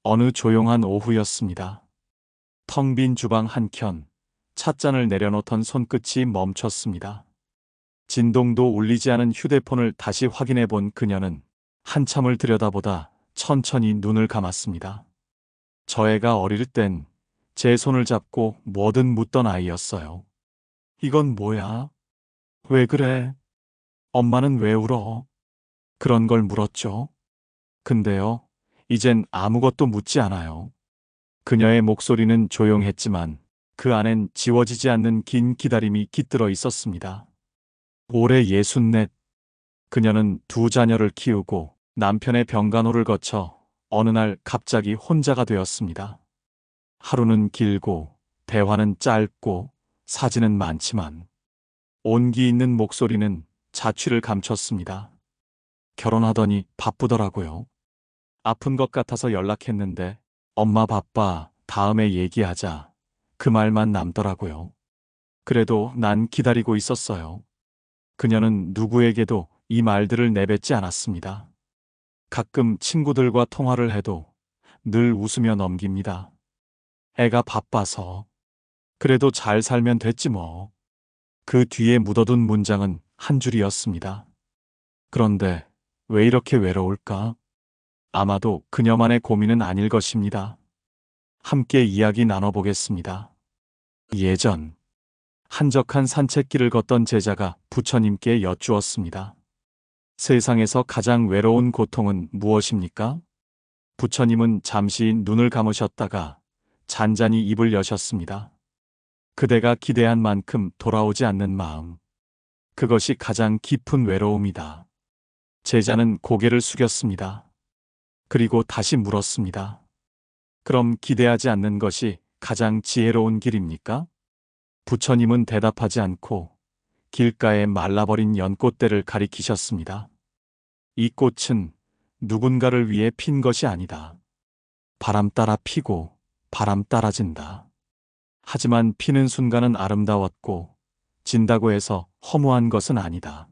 어느 조용한 오후였습니다. 텅 빈 주방 한켠, 찻잔을 내려놓던 손끝이 멈췄습니다. 진동도 울리지 않은 휴대폰을 다시 확인해 본 그녀는 한참을 들여다보다 천천히 눈을 감았습니다. 저 애가 어릴 땐 제 손을 잡고 뭐든 묻던 아이였어요. 이건 뭐야? 왜 그래? 엄마는 왜 울어? 그런 걸 물었죠. 근데요, 이젠 아무것도 묻지 않아요. 그녀의 목소리는 조용했지만 그 안엔 지워지지 않는 긴 기다림이 깃들어 있었습니다. 올해 64. 그녀는 두 자녀를 키우고 남편의 병간호를 거쳐 어느 날 갑자기 혼자가 되었습니다. 하루는 길고 대화는 짧고 사진은 많지만 온기 있는 목소리는 자취를 감췄습니다. 결혼하더니 바쁘더라고요. 아픈 것 같아서 연락했는데 엄마 바빠, 다음에 얘기하자. 그 말만 남더라고요. 그래도 난 기다리고 있었어요. 그녀는 누구에게도 이 말들을 내뱉지 않았습니다. 가끔 친구들과 통화를 해도 늘 웃으며 넘깁니다. 애가 바빠서. 그래도 잘 살면 됐지 뭐. 그 뒤에 묻어둔 문장은 한 줄이었습니다. 그런데 왜 이렇게 외로울까? 아마도 그녀만의 고민은 아닐 것입니다. 함께 이야기 나눠보겠습니다. 예전, 한적한 산책길을 걷던 제자가 부처님께 여쭈었습니다. 세상에서 가장 외로운 고통은 무엇입니까? 부처님은 잠시 눈을 감으셨다가 잔잔히 입을 여셨습니다. 그대가 기대한 만큼 돌아오지 않는 마음. 그것이 가장 깊은 외로움이다. 제자는 고개를 숙였습니다. 그리고 다시 물었습니다. 그럼 기대하지 않는 것이 가장 지혜로운 길입니까? 부처님은 대답하지 않고 길가에 말라버린 연꽃대를 가리키셨습니다. 이 꽃은 누군가를 위해 핀 것이 아니다. 바람 따라 피고 바람 따라 진다. 하지만 피는 순간은 아름다웠고 진다고 해서 허무한 것은 아니다.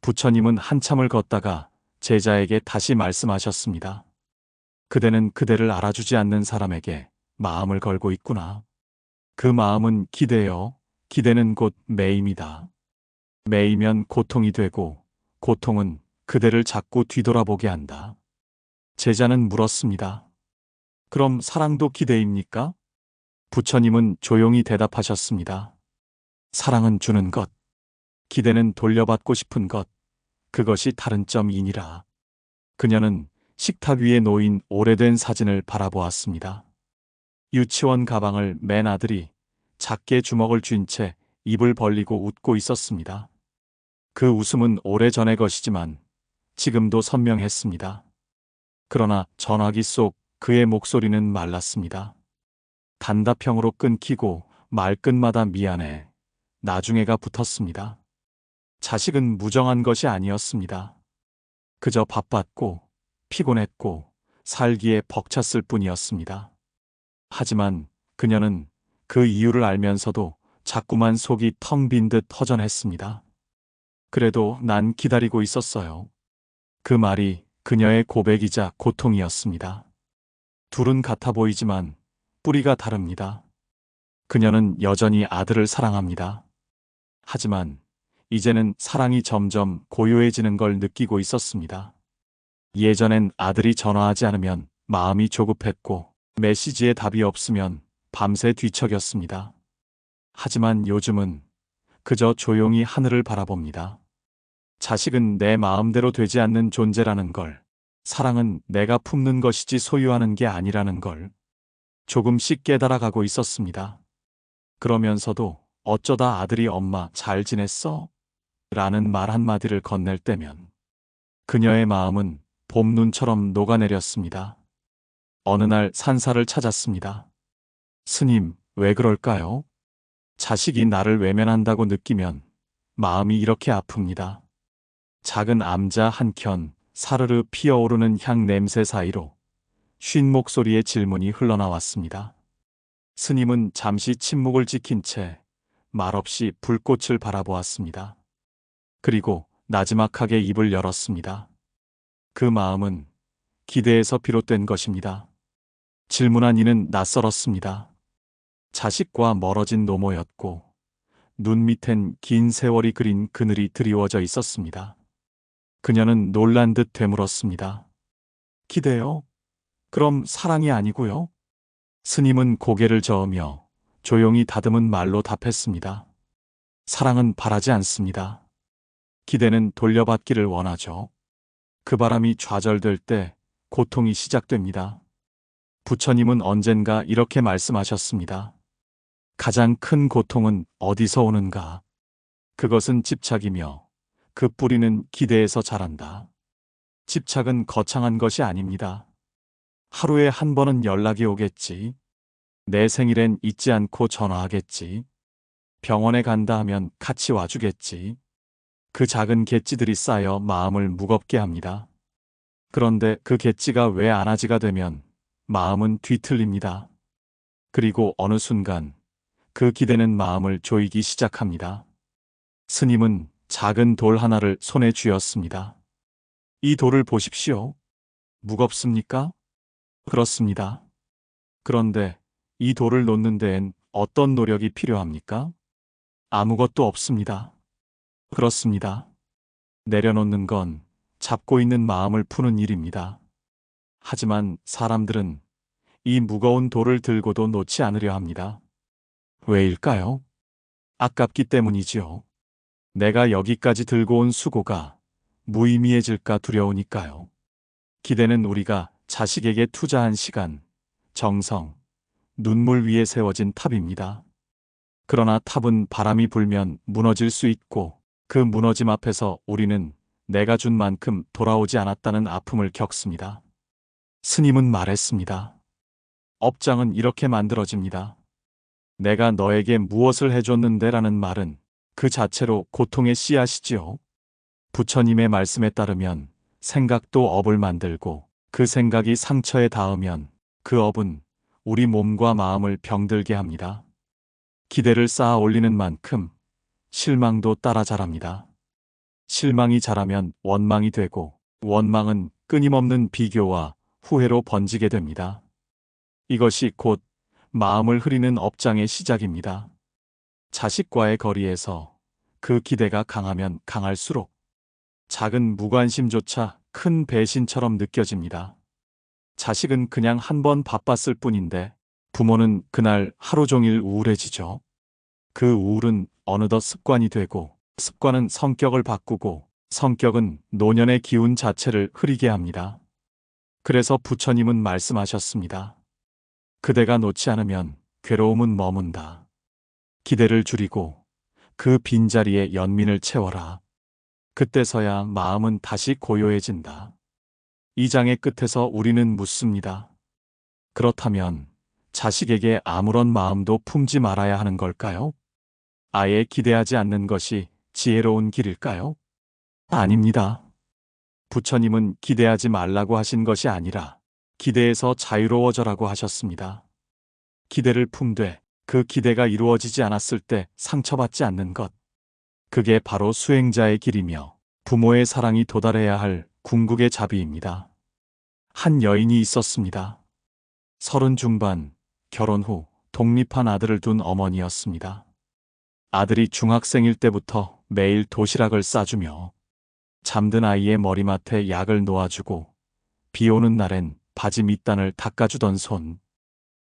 부처님은 한참을 걷다가 제자에게 다시 말씀하셨습니다. 그대는 그대를 알아주지 않는 사람에게 마음을 걸고 있구나. 그 마음은 기대요. 기대는 곧 매임이다. 매이면 고통이 되고 고통은 그대를 자꾸 뒤돌아보게 한다. 제자는 물었습니다. 그럼 사랑도 기대입니까? 부처님은 조용히 대답하셨습니다. 사랑은 주는 것, 기대는 돌려받고 싶은 것, 그것이 다른 점이니라. 그녀는 식탁 위에 놓인 오래된 사진을 바라보았습니다. 유치원 가방을 맨 아들이 작게 주먹을 쥔 채 입을 벌리고 웃고 있었습니다. 그 웃음은 오래전의 것이지만 지금도 선명했습니다. 그러나 전화기 속 그의 목소리는 말랐습니다. 단답형으로 끊기고 말끝마다 미안해, 나중에가 붙었습니다. 자식은 무정한 것이 아니었습니다. 그저 바빴고 피곤했고 살기에 벅찼을 뿐이었습니다. 하지만 그녀는 그 이유를 알면서도 자꾸만 속이 텅 빈 듯 허전했습니다. 그래도 난 기다리고 있었어요. 그 말이 그녀의 고백이자 고통이었습니다. 둘은 같아 보이지만 뿌리가 다릅니다. 그녀는 여전히 아들을 사랑합니다. 하지만 이제는 사랑이 점점 고요해지는 걸 느끼고 있었습니다. 예전엔 아들이 전화하지 않으면 마음이 조급했고 메시지에 답이 없으면 밤새 뒤척였습니다. 하지만 요즘은 그저 조용히 하늘을 바라봅니다. 자식은 내 마음대로 되지 않는 존재라는 걸, 사랑은 내가 품는 것이지 소유하는 게 아니라는 걸 조금씩 깨달아가고 있었습니다. 그러면서도 어쩌다 아들이 엄마 잘 지냈어? 라는 말 한마디를 건넬 때면 그녀의 마음은 봄눈처럼 녹아내렸습니다. 어느 날 산사를 찾았습니다. 스님, 왜 그럴까요? 자식이 나를 외면한다고 느끼면 마음이 이렇게 아픕니다. 작은 암자 한켠 사르르 피어오르는 향 냄새 사이로 쉰 목소리의 질문이 흘러나왔습니다. 스님은 잠시 침묵을 지킨 채 말없이 불꽃을 바라보았습니다. 그리고 나지막하게 입을 열었습니다. 그 마음은 기대에서 비롯된 것입니다. 질문한 이는 낯설었습니다. 자식과 멀어진 노모였고 눈 밑엔 긴 세월이 그린 그늘이 드리워져 있었습니다. 그녀는 놀란 듯 되물었습니다. 기대요? 그럼 사랑이 아니고요? 스님은 고개를 저으며 조용히 다듬은 말로 답했습니다. 사랑은 바라지 않습니다. 기대는 돌려받기를 원하죠. 그 바람이 좌절될 때 고통이 시작됩니다. 부처님은 언젠가 이렇게 말씀하셨습니다. 가장 큰 고통은 어디서 오는가? 그것은 집착이며 그 뿌리는 기대에서 자란다. 집착은 거창한 것이 아닙니다. 하루에 한 번은 연락이 오겠지. 내 생일엔 잊지 않고 전화하겠지. 병원에 간다 하면 같이 와주겠지. 그 작은 갯지들이 쌓여 마음을 무겁게 합니다. 그런데 그 갯지가 왜 안아지가 되면 마음은 뒤틀립니다. 그리고 어느 순간 그 기대는 마음을 조이기 시작합니다. 스님은 작은 돌 하나를 손에 쥐었습니다. 이 돌을 보십시오. 무겁습니까? 그렇습니다. 그런데 이 돌을 놓는 데엔 어떤 노력이 필요합니까? 아무것도 없습니다. 그렇습니다. 내려놓는 건 잡고 있는 마음을 푸는 일입니다. 하지만 사람들은 이 무거운 돌을 들고도 놓지 않으려 합니다. 왜일까요? 아깝기 때문이지요. 내가 여기까지 들고 온 수고가 무의미해질까 두려우니까요. 기대는 우리가 자식에게 투자한 시간, 정성, 눈물 위에 세워진 탑입니다. 그러나 탑은 바람이 불면 무너질 수 있고 그 무너짐 앞에서 우리는 내가 준 만큼 돌아오지 않았다는 아픔을 겪습니다. 스님은 말했습니다. 업장은 이렇게 만들어집니다. 내가 너에게 무엇을 해줬는데 라는 말은 그 자체로 고통의 씨앗이지요. 부처님의 말씀에 따르면 생각도 업을 만들고 그 생각이 상처에 닿으면 그 업은 우리 몸과 마음을 병들게 합니다. 기대를 쌓아 올리는 만큼 실망도 따라 자랍니다. 실망이 자라면 원망이 되고 원망은 끊임없는 비교와 후회로 번지게 됩니다. 이것이 곧 마음을 흐리는 업장의 시작입니다. 자식과의 거리에서 그 기대가 강하면 강할수록 작은 무관심조차 큰 배신처럼 느껴집니다. 자식은 그냥 한 번 바빴을 뿐인데 부모는 그날 하루 종일 우울해지죠. 그 우울은 어느덧 습관이 되고 습관은 성격을 바꾸고 성격은 노년의 기운 자체를 흐리게 합니다. 그래서 부처님은 말씀하셨습니다. 그대가 놓지 않으면 괴로움은 머문다. 기대를 줄이고 그 빈자리에 연민을 채워라. 그때서야 마음은 다시 고요해진다. 이 장의 끝에서 우리는 묻습니다. 그렇다면 자식에게 아무런 마음도 품지 말아야 하는 걸까요? 아예 기대하지 않는 것이 지혜로운 길일까요? 아닙니다. 부처님은 기대하지 말라고 하신 것이 아니라 기대에서 자유로워져라고 하셨습니다. 기대를 품되 그 기대가 이루어지지 않았을 때 상처받지 않는 것. 그게 바로 수행자의 길이며 부모의 사랑이 도달해야 할 궁극의 자비입니다. 한 여인이 있었습니다. 30 중반, 결혼 후 독립한 아들을 둔 어머니였습니다. 아들이 중학생일 때부터 매일 도시락을 싸주며 잠든 아이의 머리맡에 약을 놓아주고 비 오는 날엔 바지 밑단을 닦아주던 손.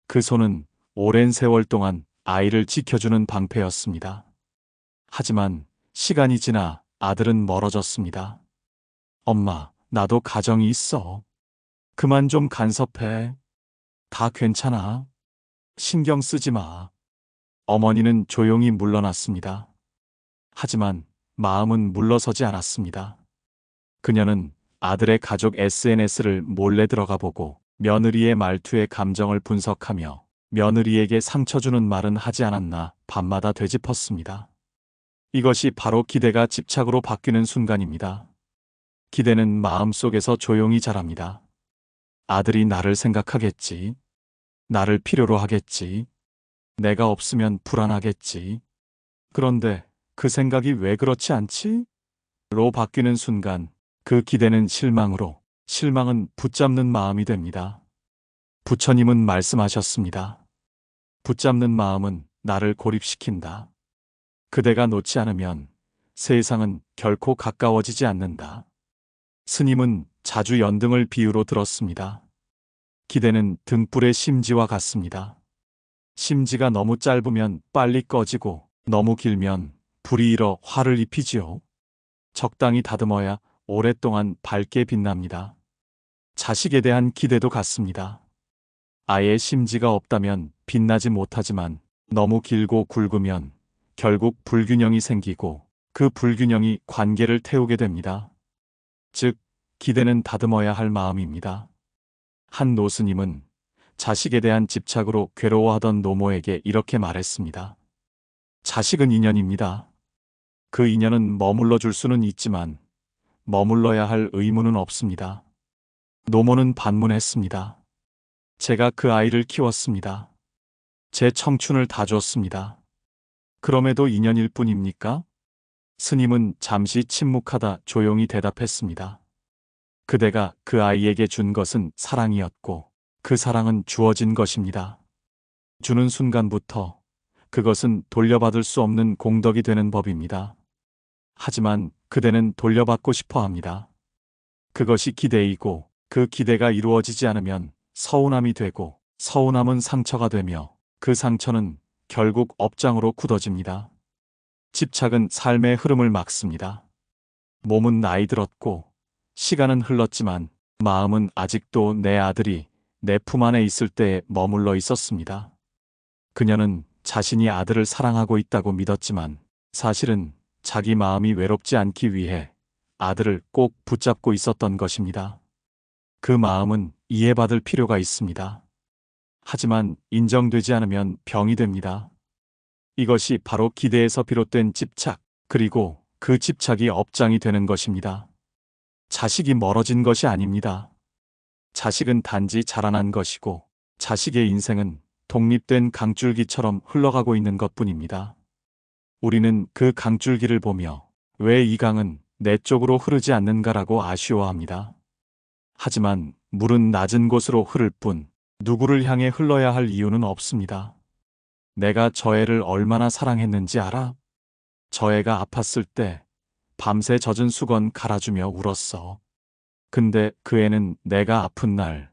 그 손은 오랜 세월 동안 아이를 지켜주는 방패였습니다. 하지만 시간이 지나 아들은 멀어졌습니다. 엄마, 나도 가정이 있어. 그만 좀 간섭해. 다 괜찮아. 신경 쓰지 마. 어머니는 조용히 물러났습니다. 하지만 마음은 물러서지 않았습니다. 그녀는 아들의 가족 SNS를 몰래 들어가 보고 며느리의 말투에 감정을 분석하며 며느리에게 상처 주는 말은 하지 않았나 밤마다 되짚었습니다. 이것이 바로 기대가 집착으로 바뀌는 순간입니다. 기대는 마음속에서 조용히 자랍니다. 아들이 나를 생각하겠지. 나를 필요로 하겠지. 내가 없으면 불안하겠지. 그런데 그 생각이 왜 그렇지 않지? 로 바뀌는 순간 그 기대는 실망으로, 실망은 붙잡는 마음이 됩니다. 부처님은 말씀하셨습니다. 붙잡는 마음은 나를 고립시킨다. 그대가 놓지 않으면 세상은 결코 가까워지지 않는다. 스님은 자주 연등을 비유로 들었습니다. 기대는 등불의 심지와 같습니다. 심지가 너무 짧으면 빨리 꺼지고 너무 길면 불이 일어 화를 입히지요. 적당히 다듬어야 오랫동안 밝게 빛납니다. 자식에 대한 기대도 같습니다. 아예 심지가 없다면 빛나지 못하지만 너무 길고 굵으면 결국 불균형이 생기고 그 불균형이 관계를 태우게 됩니다. 즉, 기대는 다듬어야 할 마음입니다. 한 노스님은 자식에 대한 집착으로 괴로워하던 노모에게 이렇게 말했습니다. 자식은 인연입니다. 그 인연은 머물러 줄 수는 있지만 머물러야 할 의무는 없습니다. 노모는 반문했습니다. 제가 그 아이를 키웠습니다. 제 청춘을 다 줬습니다. 그럼에도 인연일 뿐입니까? 스님은 잠시 침묵하다 조용히 대답했습니다. 그대가 그 아이에게 준 것은 사랑이었고 그 사랑은 주어진 것입니다. 주는 순간부터 그것은 돌려받을 수 없는 공덕이 되는 법입니다. 하지만 그대는 돌려받고 싶어 합니다. 그것이 기대이고 그 기대가 이루어지지 않으면 서운함이 되고 서운함은 상처가 되며 그 상처는 결국 업장으로 굳어집니다. 집착은 삶의 흐름을 막습니다. 몸은 나이 들었고 시간은 흘렀지만 마음은 아직도 내 아들이 내 품 안에 있을 때에 머물러 있었습니다. 그녀는 자신이 아들을 사랑하고 있다고 믿었지만 사실은 자기 마음이 외롭지 않기 위해 아들을 꼭 붙잡고 있었던 것입니다. 그 마음은 이해받을 필요가 있습니다. 하지만 인정되지 않으면 병이 됩니다. 이것이 바로 기대에서 비롯된 집착, 그리고 그 집착이 업장이 되는 것입니다. 자식이 멀어진 것이 아닙니다. 자식은 단지 자라난 것이고 자식의 인생은 독립된 강줄기처럼 흘러가고 있는 것뿐입니다. 우리는 그 강줄기를 보며 왜 이 강은 내 쪽으로 흐르지 않는가라고 아쉬워합니다. 하지만 물은 낮은 곳으로 흐를 뿐 누구를 향해 흘러야 할 이유는 없습니다. 내가 저 애를 얼마나 사랑했는지 알아? 저 애가 아팠을 때 밤새 젖은 수건 갈아주며 울었어. 근데 그 애는 내가 아픈 날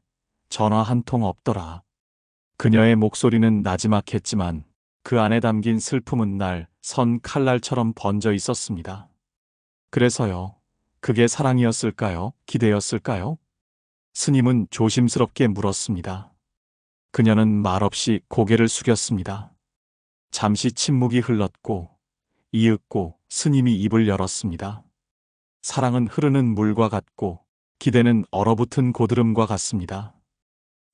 전화 한 통 없더라. 그녀의 목소리는 나지막했지만 그 안에 담긴 슬픔은 날 선 칼날처럼 번져 있었습니다. 그래서요. 그게 사랑이었을까요? 기대였을까요? 스님은 조심스럽게 물었습니다. 그녀는 말없이 고개를 숙였습니다. 잠시 침묵이 흘렀고 이윽고 스님이 입을 열었습니다. 사랑은 흐르는 물과 같고 기대는 얼어붙은 고드름과 같습니다.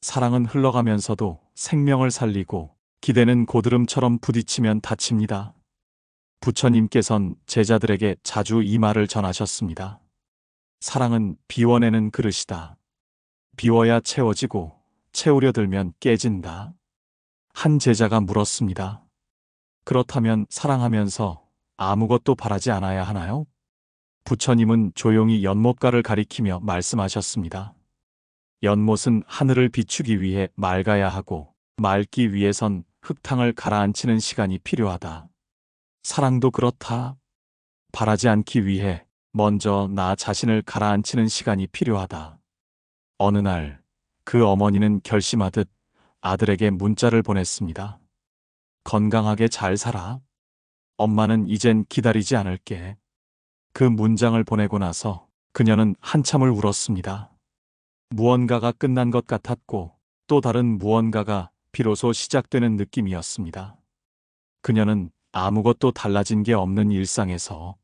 사랑은 흘러가면서도 생명을 살리고 기대는 고드름처럼 부딪히면 다칩니다. 부처님께선 제자들에게 자주 이 말을 전하셨습니다. 사랑은 비워내는 그릇이다. 비워야 채워지고 채우려 들면 깨진다. 한 제자가 물었습니다. 그렇다면 사랑하면서 아무것도 바라지 않아야 하나요? 부처님은 조용히 연못가를 가리키며 말씀하셨습니다. 연못은 하늘을 비추기 위해 맑아야 하고 맑기 위해선 흙탕을 가라앉히는 시간이 필요하다. 사랑도 그렇다. 바라지 않기 위해 먼저 나 자신을 가라앉히는 시간이 필요하다. 어느 날 그 어머니는 결심하듯 아들에게 문자를 보냈습니다. 건강하게 잘 살아. 엄마는 이젠 기다리지 않을게. 그 문장을 보내고 나서 그녀는 한참을 울었습니다. 무언가가 끝난 것 같았고 또 다른 무언가가 비로소 시작되는 느낌이었습니다. 그녀는 아무것도 달라진 게 없는 일상에서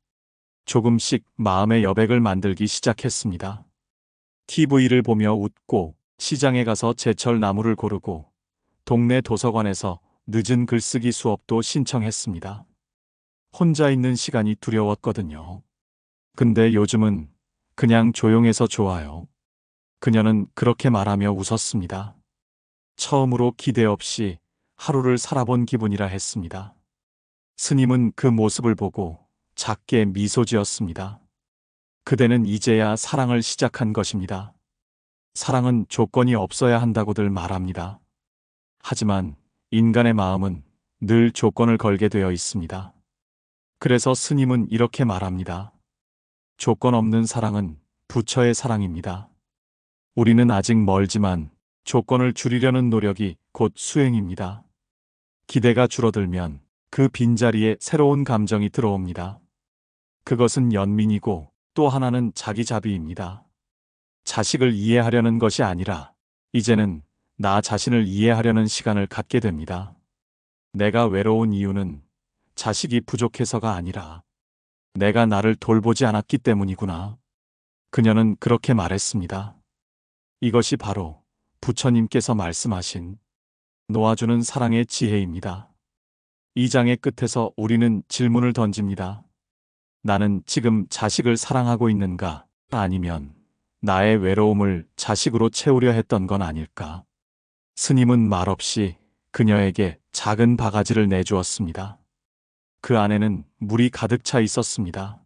조금씩 마음의 여백을 만들기 시작했습니다. TV를 보며 웃고 시장에 가서 제철 나물을 고르고 동네 도서관에서 늦은 글쓰기 수업도 신청했습니다. 혼자 있는 시간이 두려웠거든요. 근데 요즘은 그냥 조용해서 좋아요. 그녀는 그렇게 말하며 웃었습니다. 처음으로 기대 없이 하루를 살아본 기분이라 했습니다. 스님은 그 모습을 보고 작게 미소 지었습니다. 그대는 이제야 사랑을 시작한 것입니다. 사랑은 조건이 없어야 한다고들 말합니다. 하지만 인간의 마음은 늘 조건을 걸게 되어 있습니다. 그래서 스님은 이렇게 말합니다. 조건 없는 사랑은 부처의 사랑입니다. 우리는 아직 멀지만 조건을 줄이려는 노력이 곧 수행입니다. 기대가 줄어들면 그 빈자리에 새로운 감정이 들어옵니다. 그것은 연민이고 또 하나는 자기자비입니다. 자식을 이해하려는 것이 아니라 이제는 나 자신을 이해하려는 시간을 갖게 됩니다. 내가 외로운 이유는 자식이 부족해서가 아니라 내가 나를 돌보지 않았기 때문이구나. 그녀는 그렇게 말했습니다. 이것이 바로 부처님께서 말씀하신 놓아주는 사랑의 지혜입니다. 이 장의 끝에서 우리는 질문을 던집니다. 나는 지금 자식을 사랑하고 있는가? 아니면 나의 외로움을 자식으로 채우려 했던 건 아닐까? 스님은 말없이 그녀에게 작은 바가지를 내주었습니다. 그 안에는 물이 가득 차 있었습니다.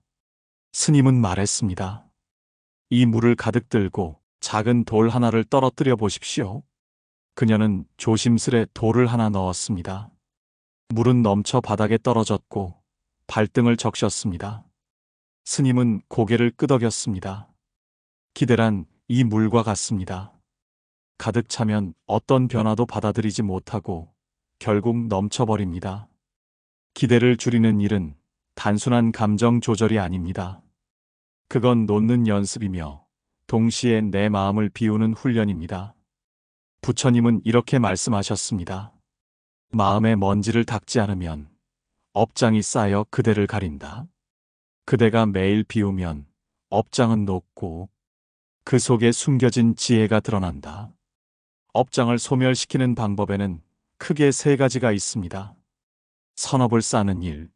스님은 말했습니다. 이 물을 가득 들고 작은 돌 하나를 떨어뜨려 보십시오. 그녀는 조심스레 돌을 하나 넣었습니다. 물은 넘쳐 바닥에 떨어졌고 발등을 적셨습니다. 스님은 고개를 끄덕였습니다. 기대란 이 물과 같습니다. 가득 차면 어떤 변화도 받아들이지 못하고 결국 넘쳐버립니다. 기대를 줄이는 일은 단순한 감정 조절이 아닙니다. 그건 놓는 연습이며 동시에 내 마음을 비우는 훈련입니다. 부처님은 이렇게 말씀하셨습니다. 마음에 먼지를 닦지 않으면 업장이 쌓여 그대를 가린다. 그대가 매일 비우면 업장은 녹고 그 속에 숨겨진 지혜가 드러난다. 업장을 소멸시키는 방법에는 크게 세 가지가 있습니다. 선업을 쌓는 일.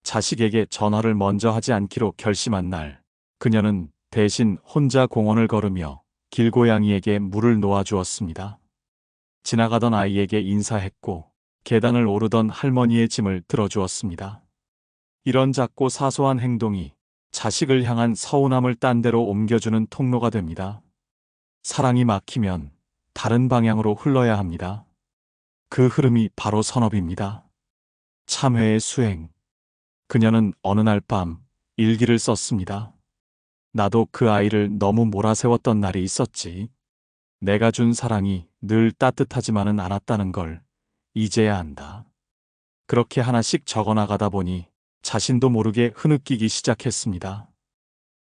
자식에게 전화를 먼저 하지 않기로 결심한 날, 그녀는 대신 혼자 공원을 걸으며 길고양이에게 물을 놓아주었습니다. 지나가던 아이에게 인사했고 계단을 오르던 할머니의 짐을 들어주었습니다. 이런 작고 사소한 행동이 자식을 향한 서운함을 딴 데로 옮겨주는 통로가 됩니다. 사랑이 막히면 다른 방향으로 흘러야 합니다. 그 흐름이 바로 선업입니다. 참회의 수행. 그녀는 어느 날 밤 일기를 썼습니다. 나도 그 아이를 너무 몰아세웠던 날이 있었지. 내가 준 사랑이 늘 따뜻하지만은 않았다는 걸 이제야 안다. 그렇게 하나씩 적어나가다 보니 자신도 모르게 흐느끼기 시작했습니다.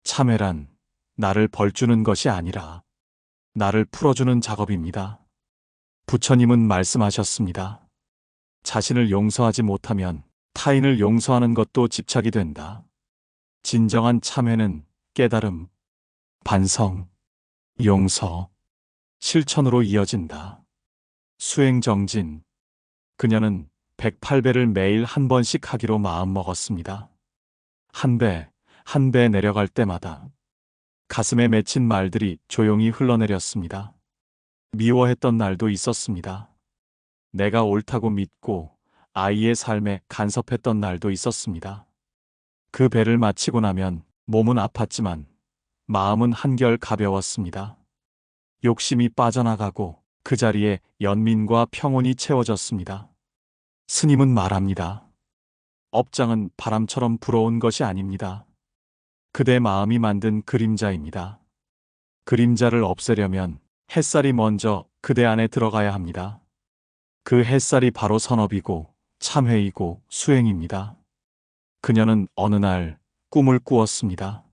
참회란 나를 벌주는 것이 아니라 나를 풀어주는 작업입니다. 부처님은 말씀하셨습니다. 자신을 용서하지 못하면 타인을 용서하는 것도 집착이 된다. 진정한 참회는 깨달음, 반성, 용서, 실천으로 이어진다. 수행정진. 그녀는 108배를 매일 한 번씩 하기로 마음먹었습니다. 한 배, 한 배 내려갈 때마다 가슴에 맺힌 말들이 조용히 흘러내렸습니다. 미워했던 날도 있었습니다. 내가 옳다고 믿고 아이의 삶에 간섭했던 날도 있었습니다. 그 배를 마치고 나면 몸은 아팠지만 마음은 한결 가벼웠습니다. 욕심이 빠져나가고 그 자리에 연민과 평온이 채워졌습니다. 스님은 말합니다. 업장은 바람처럼 불어온 것이 아닙니다. 그대 마음이 만든 그림자입니다. 그림자를 없애려면 햇살이 먼저 그대 안에 들어가야 합니다. 그 햇살이 바로 선업이고 참회이고 수행입니다. 그녀는 어느 날 꿈을 꾸었습니다.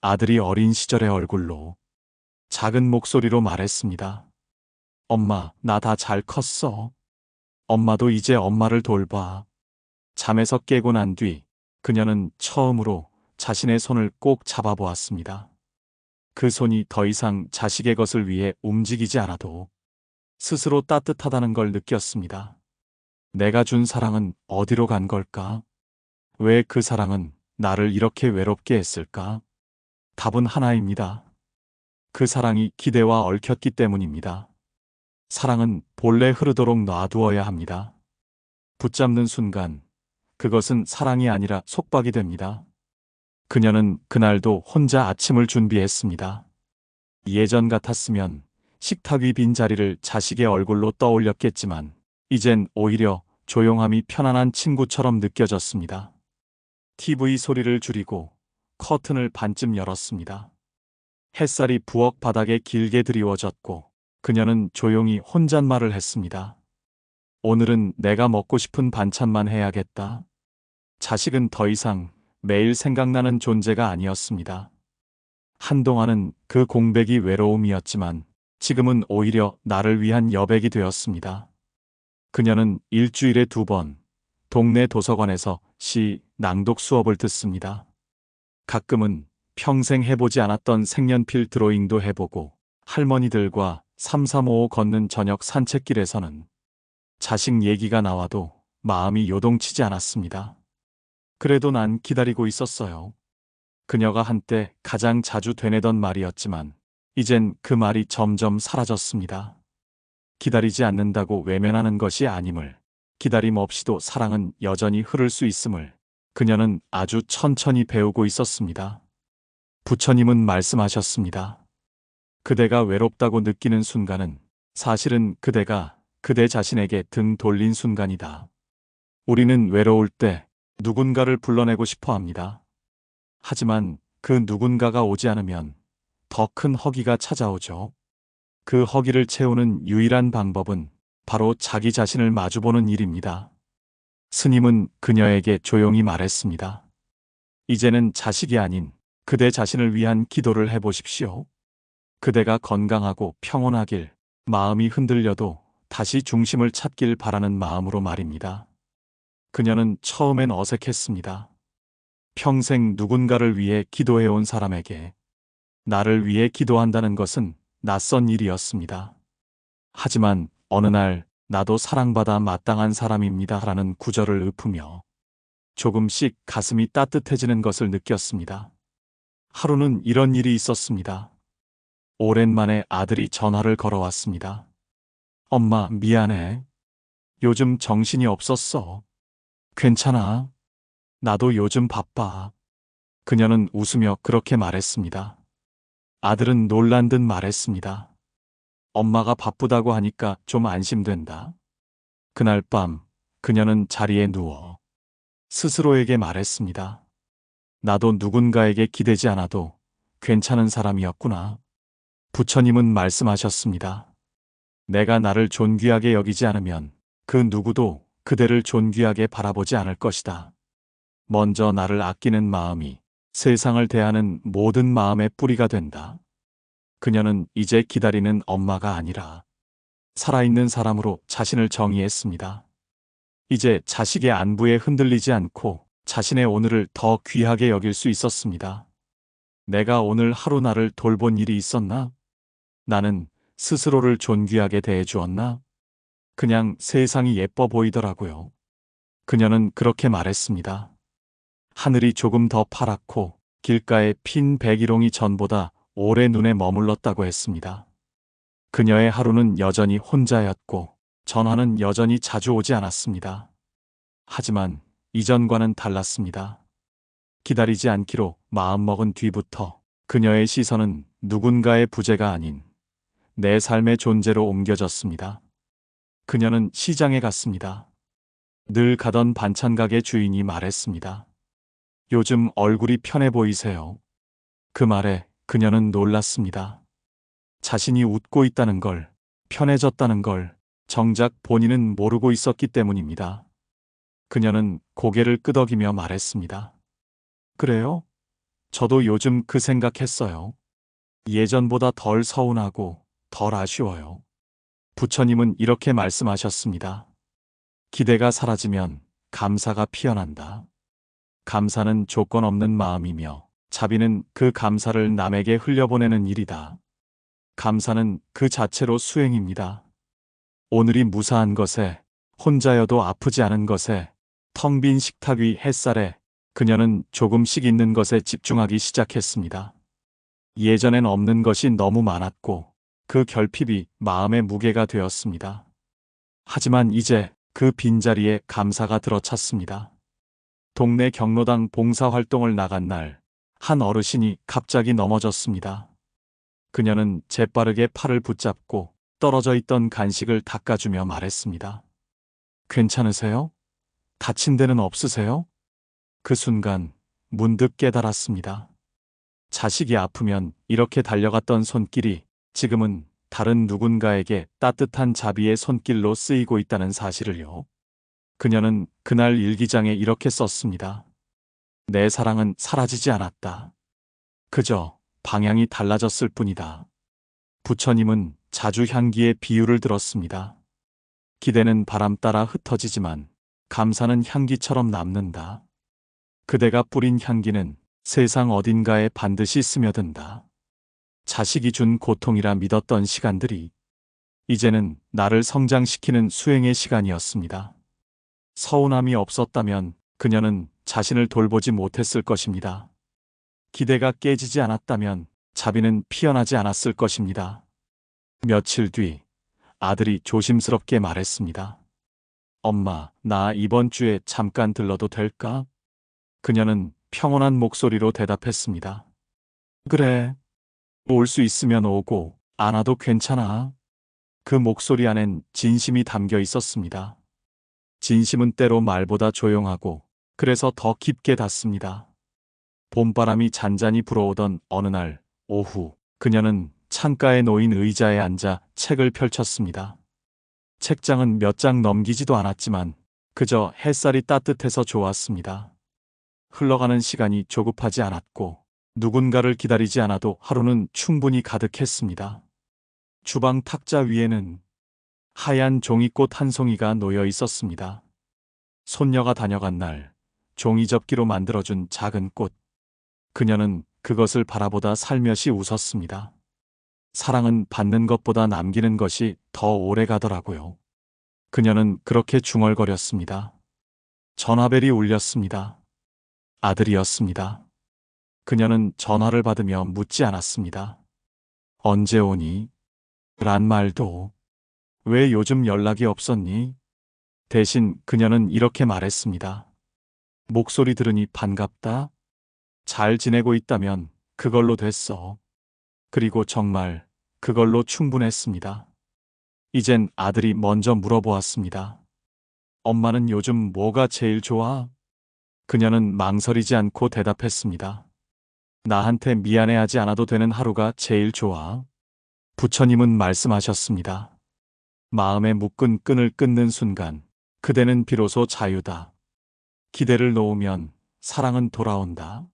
아들이 어린 시절의 얼굴로 작은 목소리로 말했습니다. 엄마, 나 다 잘 컸어. 엄마도 이제 엄마를 돌봐. 잠에서 깨고 난 뒤 그녀는 처음으로 자신의 손을 꼭 잡아보았습니다. 그 손이 더 이상 자식의 것을 위해 움직이지 않아도 스스로 따뜻하다는 걸 느꼈습니다. 내가 준 사랑은 어디로 간 걸까? 왜 그 사랑은 나를 이렇게 외롭게 했을까? 답은 하나입니다. 그 사랑이 기대와 얽혔기 때문입니다. 사랑은 본래 흐르도록 놔두어야 합니다. 붙잡는 순간 그것은 사랑이 아니라 속박이 됩니다. 그녀는 그날도 혼자 아침을 준비했습니다. 예전 같았으면 식탁 위 빈 자리를 자식의 얼굴로 떠올렸겠지만 이젠 오히려 조용함이 편안한 친구처럼 느껴졌습니다. TV 소리를 줄이고 커튼을 반쯤 열었습니다. 햇살이 부엌 바닥에 길게 드리워졌고 그녀는 조용히 혼잣말을 했습니다. 오늘은 내가 먹고 싶은 반찬만 해야겠다. 자식은 더 이상 매일 생각나는 존재가 아니었습니다. 한동안은 그 공백이 외로움이었지만 지금은 오히려 나를 위한 여백이 되었습니다. 그녀는 일주일에 2번 동네 도서관에서 시 낭독 수업을 듣습니다. 가끔은 평생 해보지 않았던 색연필 드로잉도 해보고 할머니들과 삼삼오오 걷는 저녁 산책길에서는 자식 얘기가 나와도 마음이 요동치지 않았습니다. 그래도 난 기다리고 있었어요. 그녀가 한때 가장 자주 되뇌던 말이었지만 이젠 그 말이 점점 사라졌습니다. 기다리지 않는다고 외면하는 것이 아님을, 기다림 없이도 사랑은 여전히 흐를 수 있음을 그녀는 아주 천천히 배우고 있었습니다. 부처님은 말씀하셨습니다. 그대가 외롭다고 느끼는 순간은 사실은 그대가 그대 자신에게 등 돌린 순간이다. 우리는 외로울 때 누군가를 불러내고 싶어 합니다. 하지만 그 누군가가 오지 않으면 더 큰 허기가 찾아오죠. 그 허기를 채우는 유일한 방법은 바로 자기 자신을 마주보는 일입니다. 스님은 그녀에게 조용히 말했습니다. 이제는 자식이 아닌 그대 자신을 위한 기도를 해보십시오. 그대가 건강하고 평온하길, 마음이 흔들려도 다시 중심을 찾길 바라는 마음으로 말입니다. 그녀는 처음엔 어색했습니다. 평생 누군가를 위해 기도해온 사람에게 나를 위해 기도한다는 것은 낯선 일이었습니다. 하지만 어느 날 나도 사랑받아 마땅한 사람입니다 라는 구절을 읊으며 조금씩 가슴이 따뜻해지는 것을 느꼈습니다. 하루는 이런 일이 있었습니다. 오랜만에 아들이 전화를 걸어왔습니다. 엄마, 미안해. 요즘 정신이 없었어. 괜찮아. 나도 요즘 바빠. 그녀는 웃으며 그렇게 말했습니다. 아들은 놀란 듯 말했습니다. 엄마가 바쁘다고 하니까 좀 안심된다. 그날 밤 그녀는 자리에 누워 스스로에게 말했습니다. 나도 누군가에게 기대지 않아도 괜찮은 사람이었구나. 부처님은 말씀하셨습니다. 내가 나를 존귀하게 여기지 않으면 그 누구도 그대를 존귀하게 바라보지 않을 것이다. 먼저 나를 아끼는 마음이 세상을 대하는 모든 마음의 뿌리가 된다. 그녀는 이제 기다리는 엄마가 아니라 살아있는 사람으로 자신을 정의했습니다. 이제 자식의 안부에 흔들리지 않고 자신의 오늘을 더 귀하게 여길 수 있었습니다. 내가 오늘 하루 나를 돌본 일이 있었나? 나는 스스로를 존귀하게 대해주었나? 그냥 세상이 예뻐 보이더라고요. 그녀는 그렇게 말했습니다. 하늘이 조금 더 파랗고 길가에 핀 백일홍이 전보다 오래 눈에 머물렀다고 했습니다. 그녀의 하루는 여전히 혼자였고 전화는 여전히 자주 오지 않았습니다. 하지만 이전과는 달랐습니다. 기다리지 않기로 마음먹은 뒤부터 그녀의 시선은 누군가의 부재가 아닌 내 삶의 존재로 옮겨졌습니다. 그녀는 시장에 갔습니다. 늘 가던 반찬 가게 주인이 말했습니다. 요즘 얼굴이 편해 보이세요. 그 말에 그녀는 놀랐습니다. 자신이 웃고 있다는 걸, 편해졌다는 걸 정작 본인은 모르고 있었기 때문입니다. 그녀는 고개를 끄덕이며 말했습니다. 그래요? 저도 요즘 그 생각했어요. 예전보다 덜 서운하고 덜 아쉬워요. 부처님은 이렇게 말씀하셨습니다. 기대가 사라지면 감사가 피어난다. 감사는 조건 없는 마음이며 자비는 그 감사를 남에게 흘려보내는 일이다. 감사는 그 자체로 수행입니다. 오늘이 무사한 것에, 혼자여도 아프지 않은 것에, 텅 빈 식탁 위 햇살에 그녀는 조금씩 있는 것에 집중하기 시작했습니다. 예전엔 없는 것이 너무 많았고 그 결핍이 마음의 무게가 되었습니다. 하지만 이제 그 빈자리에 감사가 들어찼습니다. 동네 경로당 봉사활동을 나간 날, 한 어르신이 갑자기 넘어졌습니다. 그녀는 재빠르게 팔을 붙잡고 떨어져 있던 간식을 닦아주며 말했습니다. 괜찮으세요? 다친 데는 없으세요? 그 순간 문득 깨달았습니다. 자식이 아프면 이렇게 달려갔던 손길이 지금은 다른 누군가에게 따뜻한 자비의 손길로 쓰이고 있다는 사실을요. 그녀는 그날 일기장에 이렇게 썼습니다. 내 사랑은 사라지지 않았다. 그저 방향이 달라졌을 뿐이다. 부처님은 자주 향기의 비유를 들었습니다. 기대는 바람 따라 흩어지지만 감사는 향기처럼 남는다. 그대가 뿌린 향기는 세상 어딘가에 반드시 스며든다. 자식이 준 고통이라 믿었던 시간들이 이제는 나를 성장시키는 수행의 시간이었습니다. 서운함이 없었다면 그녀는 자신을 돌보지 못했을 것입니다. 기대가 깨지지 않았다면 자비는 피어나지 않았을 것입니다. 며칠 뒤 아들이 조심스럽게 말했습니다. 엄마, 나 이번 주에 잠깐 들러도 될까? 그녀는 평온한 목소리로 대답했습니다. 그래. 올 수 있으면 오고 안 와도 괜찮아. 그 목소리 안엔 진심이 담겨 있었습니다. 진심은 때로 말보다 조용하고 그래서 더 깊게 닿습니다. 봄바람이 잔잔히 불어오던 어느 날 오후 그녀는 창가에 놓인 의자에 앉아 책을 펼쳤습니다. 책장은 몇 장 넘기지도 않았지만 그저 햇살이 따뜻해서 좋았습니다. 흘러가는 시간이 조급하지 않았고 누군가를 기다리지 않아도 하루는 충분히 가득했습니다. 주방 탁자 위에는 하얀 종이꽃 한 송이가 놓여 있었습니다. 손녀가 다녀간 날 종이접기로 만들어준 작은 꽃. 그녀는 그것을 바라보다 살며시 웃었습니다. 사랑은 받는 것보다 남기는 것이 더 오래 가더라고요. 그녀는 그렇게 중얼거렸습니다. 전화벨이 울렸습니다. 아들이었습니다. 그녀는 전화를 받으며 묻지 않았습니다. 언제 오니? 란 말도. 왜 요즘 연락이 없었니? 대신 그녀는 이렇게 말했습니다. 목소리 들으니 반갑다. 잘 지내고 있다면 그걸로 됐어. 그리고 정말 그걸로 충분했습니다. 이젠 아들이 먼저 물어보았습니다. 엄마는 요즘 뭐가 제일 좋아? 그녀는 망설이지 않고 대답했습니다. 나한테 미안해하지 않아도 되는 하루가 제일 좋아. 부처님은 말씀하셨습니다. 마음에 묶은 끈을 끊는 순간 그대는 비로소 자유다. 기대를 놓으면 사랑은 돌아온다.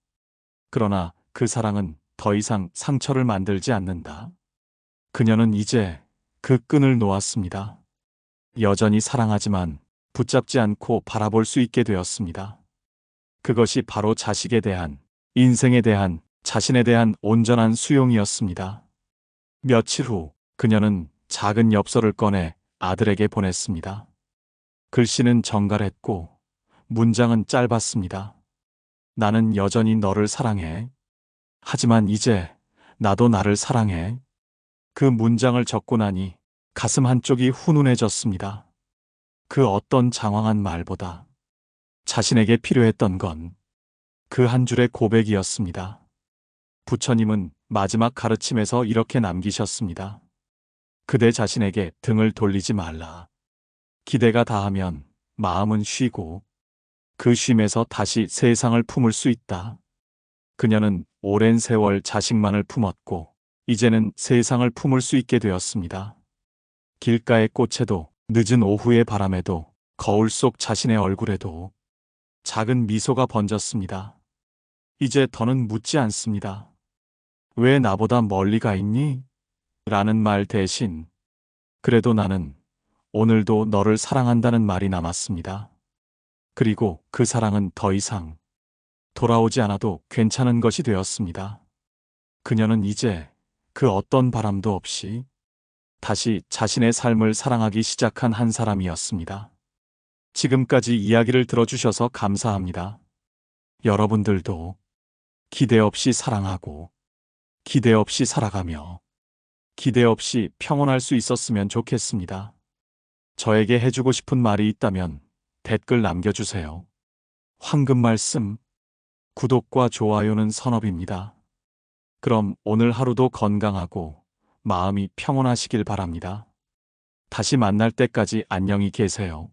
그러나 그 사랑은 더 이상 상처를 만들지 않는다. 그녀는 이제 그 끈을 놓았습니다. 여전히 사랑하지만 붙잡지 않고 바라볼 수 있게 되었습니다. 그것이 바로 자식에 대한, 인생에 대한, 자신에 대한 온전한 수용이었습니다. 며칠 후 그녀는 작은 엽서를 꺼내 아들에게 보냈습니다. 글씨는 정갈했고 문장은 짧았습니다. 나는 여전히 너를 사랑해. 하지만 이제 나도 나를 사랑해. 그 문장을 적고 나니 가슴 한쪽이 훈훈해졌습니다. 그 어떤 장황한 말보다 자신에게 필요했던 건 그 한 줄의 고백이었습니다. 부처님은 마지막 가르침에서 이렇게 남기셨습니다. 그대 자신에게 등을 돌리지 말라. 기대가 다하면 마음은 쉬고 그 쉼에서 다시 세상을 품을 수 있다. 그녀는 오랜 세월 자식만을 품었고 이제는 세상을 품을 수 있게 되었습니다. 길가의 꽃에도 늦은 오후의 바람에도 거울 속 자신의 얼굴에도 작은 미소가 번졌습니다. 이제 더는 묻지 않습니다. 왜 나보다 멀리 가 있니? 라는 말 대신 그래도 나는 오늘도 너를 사랑한다는 말이 남았습니다. 그리고 그 사랑은 더 이상 돌아오지 않아도 괜찮은 것이 되었습니다. 그녀는 이제 그 어떤 바람도 없이 다시 자신의 삶을 사랑하기 시작한 한 사람이었습니다. 지금까지 이야기를 들어주셔서 감사합니다. 여러분들도 기대 없이 사랑하고 기대 없이 살아가며 기대 없이 평온할 수 있었으면 좋겠습니다. 저에게 해주고 싶은 말이 있다면 댓글 남겨주세요. 황금 말씀, 구독과 좋아요는 선업입니다. 그럼 오늘 하루도 건강하고 마음이 평온하시길 바랍니다. 다시 만날 때까지 안녕히 계세요.